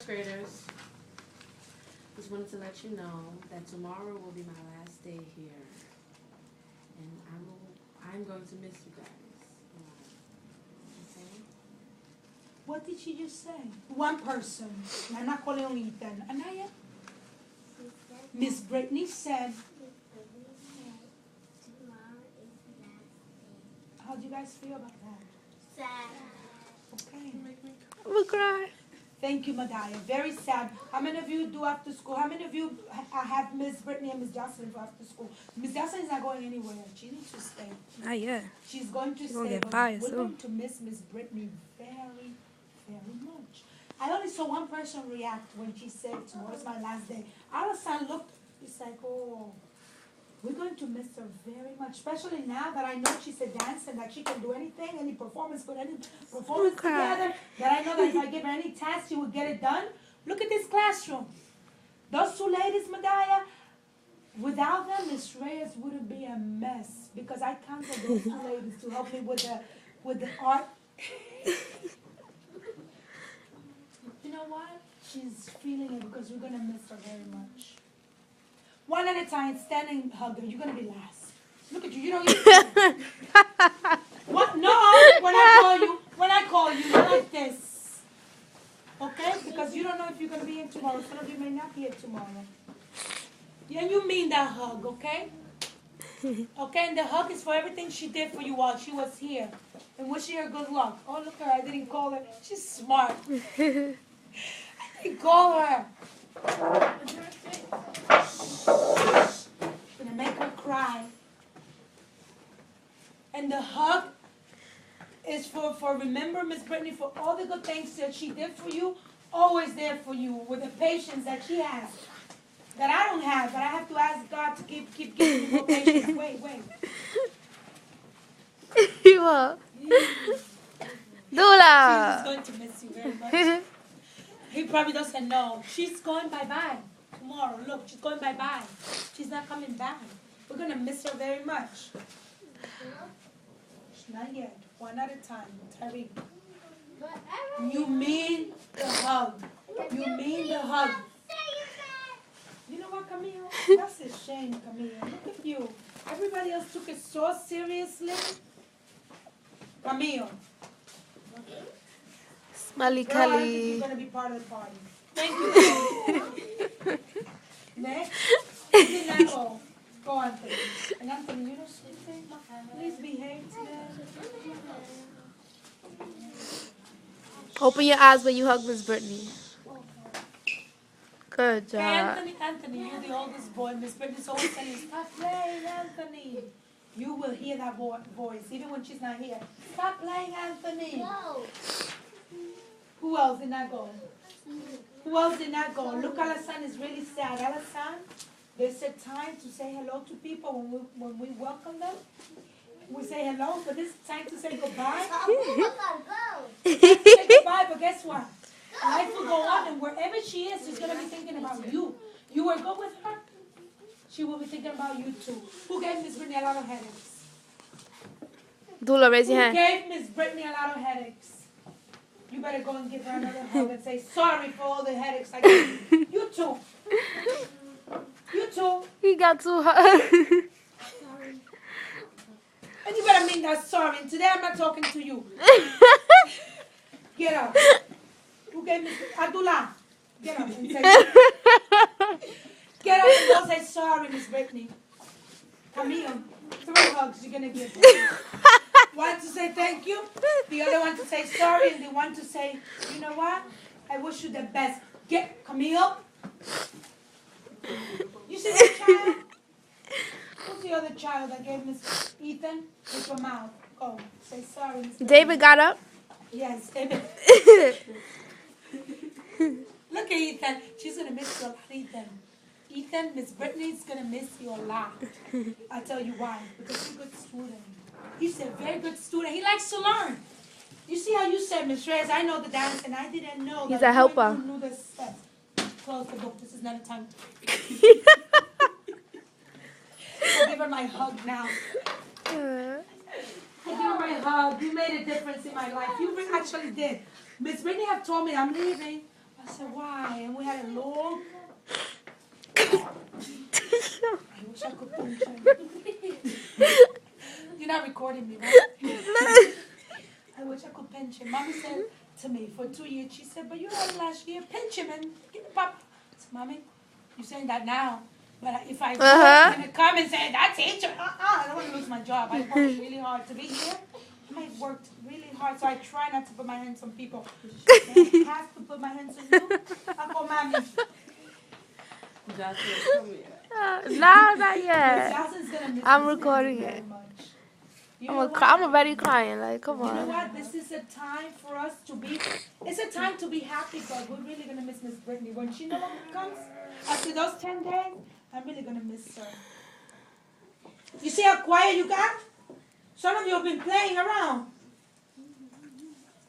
Graders, just wanted to let you know that tomorrow will be my last day here, and I'm going to miss you guys. Okay? What did she just say? One person. I'm not calling on Ethan. Anaya? Miss Brittney said. How do you guys feel about that? Sad. Okay. I'm gonna cry. Thank you, Madaya. Very sad. How many of you do after school? How many of you have Miss Brittney and Miss Jocelyn for after school? Miss Jocelyn is not going anywhere. She needs to stay. Not yet. She's going to She's gonna stay. get But fired we're soon. going to miss Miss Brittney very, very much. I only saw one person react when she said tomorrow's my last day. Alison looked, it's like, oh, we're going to miss her very much, especially now that I know she's a dancer and that she can do anything, any performance, put any performance together, that I know that if I give her any task, she will get it done. Look at this classroom. Those two ladies, Madaya, without them, Miss Reyes would be a mess because I counted those two ladies to help me with the art. You know what? She's feeling it because we're going to miss her very much. One at a time, standing hug her. You're going to be last. Look at you. You don't even What? No, when I call you, you're like this. Okay? Because you don't know if you're going to be here tomorrow. Some of you may not be here tomorrow. Yeah, you mean that hug, okay? Okay, and the hug is for everything she did for you while she was here. And wishing her good luck. Oh, look at her. I didn't call her. She's smart. I didn't call her. Gonna make her cry. And the hug is for remember Miss Brittney for all the good things that she did for you, always there for you with the patience that she has. That I don't have, but I have to ask God to keep giving me more patience. Wait. You are. Dula. She's going to miss you very much. He probably doesn't know. She's going bye-bye tomorrow. Look, she's going bye-bye. She's not coming back. We're going to miss her very much. Not yet. One at a time. Tariq. You mean the hug. You mean the hug. You know what, Camille? That's a shame, Camille. Look at you. Everybody else took it so seriously. Camille. Smiley Girl, I don't think Kelly. you're going to be part of the party. Thank you. Next. Did not go. Go, Anthony. And Anthony, you know something? Please behave today. Open your eyes when you hug Miss Brittney. Good Okay, job. Anthony, you're the oldest boy. Miss Brittney's always saying, stop playing, Anthony. You will hear that voice, even when she's not here. Stop playing, Anthony. No. Who else did not go? Who else did not go? Look, Alasan is really sad. Alasan, there's a time to say hello to people when we welcome them. We say hello, but this is time to say goodbye. Time to say goodbye, but guess what? Life will go on, and wherever she is, she's going to be thinking about you. You were good with her, she will be thinking about you too. Who gave Miss Brittney a lot of headaches? Dula, raise your Who hand. gave Miss Brittney a lot of headaches? You better go and give her another hug and say sorry for all the headaches I gave you. You too. You too. He got too hot. And you better mean that sorry. And today I'm not talking to you. Get up. Who gave me Abdullah? Get up and say get up and go say sorry, Miss Brittney. Camille, 3 hugs you're gonna give her. One to say thank you, the other one to say sorry, and the one to say, you know what? I wish you the best. Get Camille. You see that child? Who's the other child that gave Miss Ethan with her mouth? Go. Say sorry, Miss Brittney. David got up. Yes, David. Look at Ethan. She's going to miss you a lot, Ethan. Ethan, Miss Brittney's going to miss you a lot. I'll tell you why. Because he's a good student. He's a very good student. He likes to learn. You see how you said, Miss Reyes, I know the dance, and I didn't know He's that a helper. you knew the steps. Close the book. This is not a time. I'll give her my hug now. I'll give her my hug. You made a difference in my life. You actually did. Miss Brittney have told me I'm leaving. I said, why? recording me, right? I wish I could pinch him. Mommy said to me for 2 years, she said, but you had last year, pinch him and give me pop. I said, Mommy, you're saying that now. But if I go and come and say, that teacher, I don't want to lose my job. I worked really hard to be here. I worked really hard, so I try not to put my hands on people. I have to put my hands on you. I'll call Mommy. Jocelyn, come here. No, not yet. Joseline's gonna miss I'm this recording very it. much. You I'm know I'm what? already crying. Like, come You know on. what? This is a time for us to be. It's a time to be happy, but we're really gonna miss Miss Brittney when she no longer comes. After those 10 days, I'm really gonna miss her. You see how quiet you got? Some of you have been playing around.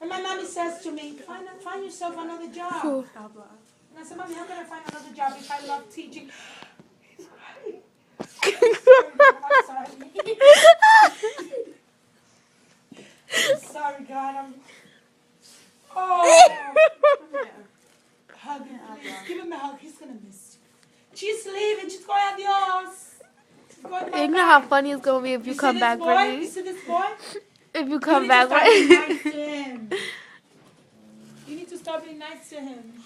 And my mommy says to me, find yourself another job. Cool. And I said, Mommy, how can I find another job if I love teaching? He's crying. I'm sorry. I'm sorry, God. Oh. Hug him, please. Give him a hug. He's going to miss you. She's leaving. She's going adios. She's going You know how funny it's gonna be if you come back, You Brittney. see this boy? If you You come need back, to start being nice right? to him. You need to start being nice to him.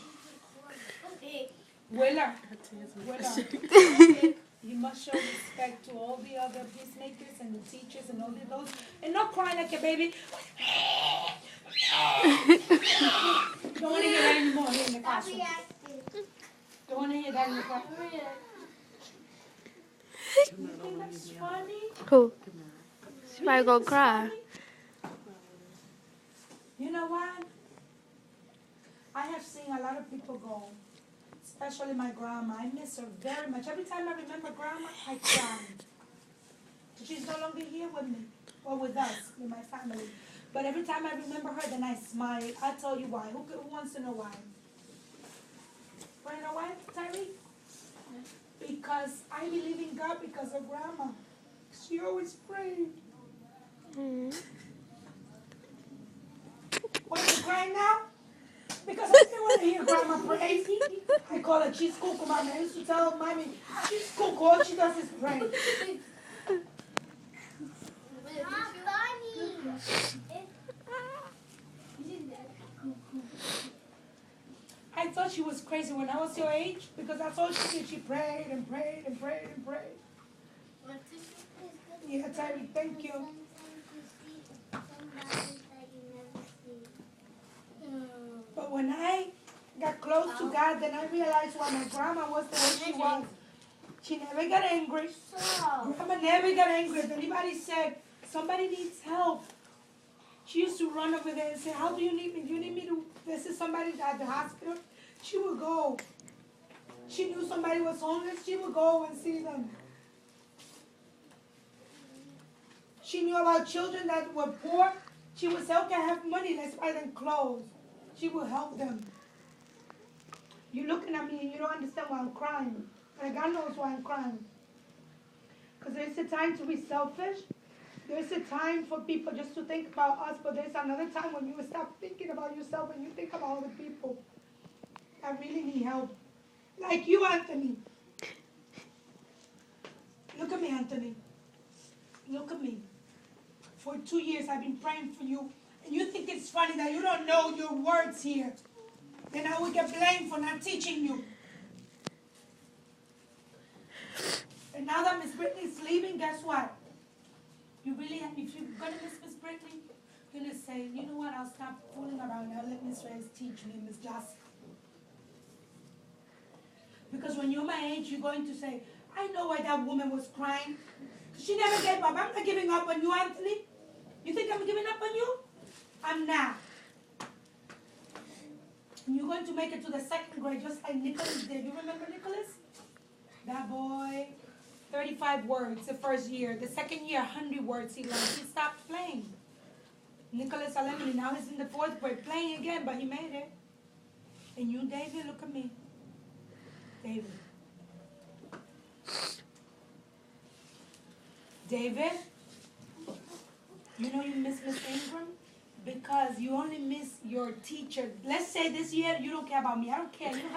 Willa. You must show respect to all the other peacemakers and the teachers and all of those. And not crying like a baby. Don't want to hear that anymore here in the classroom. Don't want to hear that in the classroom. You think that's funny? Cool. She might go cry. You know what? I have seen a lot of people go, especially my grandma. I miss her very much. Every time I remember grandma, I cry. She's no longer here with me, or with us, with my family. But every time I remember her, then I smile. I'll tell you why. Who wants to know why? Want to know why, Tyree? Because I believe in God because of grandma. She always prayed. Why are you crying now? Because I still want to hear grandma pray. I call her cheese cuckoo, mommy. I used to tell mommy, cheese cuckoo, all she does is pray. I thought she was crazy when I was your age because that's all she did. She prayed and prayed and prayed and prayed. Yeah, Tyree, thank you. But when I got close to God, then I realized why my grandma was the way she was. She never got angry. Grandma never got angry. If anybody said, somebody needs help, she used to run over there and say, how do you need me? Do you need me to, this is somebody at the hospital? She would go. She knew somebody was homeless. She would go and see them. She knew about children that were poor. She would say, okay, I have money. Let's buy them clothes. She will help them. You're looking at me and you don't understand why I'm crying. And God knows why I'm crying. Because there's a time to be selfish. There's a time for people just to think about us. But there's another time when you stop thinking about yourself and you think about other people that really need help. Like you, Anthony. Look at me, Anthony. Look at me. For 2 years I've been praying for you. And you think it's funny that you don't know your words here. Then I will get blamed for not teaching you. And now that Miss Brittney's leaving, guess what? You really, if you're going to miss Miss Brittney, you're going to say, you know what, I'll stop fooling around and I'll let Miss Reyes teach me, Miss Jocelyn. Because when you're my age, you're going to say, I know why that woman was crying. She never gave up. I'm not giving up on you, Anthony. You think I'm giving up on you? I'm not. And you're going to make it to the 2nd grade just like Nicholas did. You remember Nicholas? That boy, 35 words the first year. The 2nd year, 100 words he learned. He stopped playing. Nicholas Alemany, now he's in the 4th grade playing again, but he made it. And you, David, look at me. David. David, you know you miss Miss Ingram because you only miss your teacher. Let's say this year you don't care about me. I don't care. You don't have